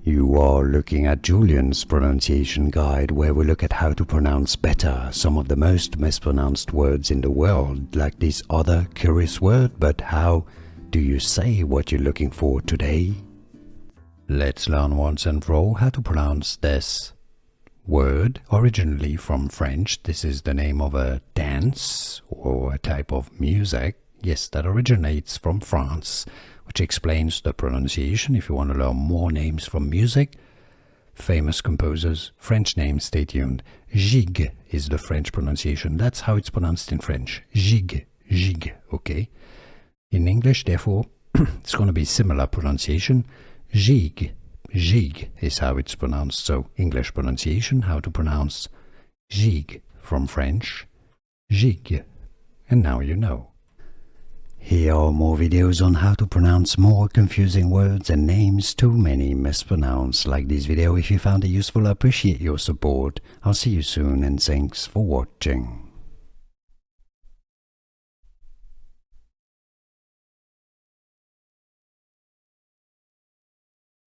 You are looking at Julian's pronunciation guide, where we look at how to pronounce better some of the most mispronounced words in the world, like this other curious word. But how do you say what you're looking for today? Let's learn once and for all how to pronounce this word. Originally from French, this is the name of a dance or a type of music. Yes, that originates from France, which explains the pronunciation. If you want to learn more names from music, famous composers, French names, stay tuned. Gigue is the French pronunciation. That's how it's pronounced in French. Gigue, gigue, okay? In English, therefore, it's going to be similar pronunciation. Gigue, gigue is how it's pronounced. So, English pronunciation, how to pronounce gigue from French, gigue. And now you know. Here are more videos on how to pronounce more confusing words and names too many mispronounced. Like this video if you found it useful. I appreciate your support. I'll see you soon and thanks for watching.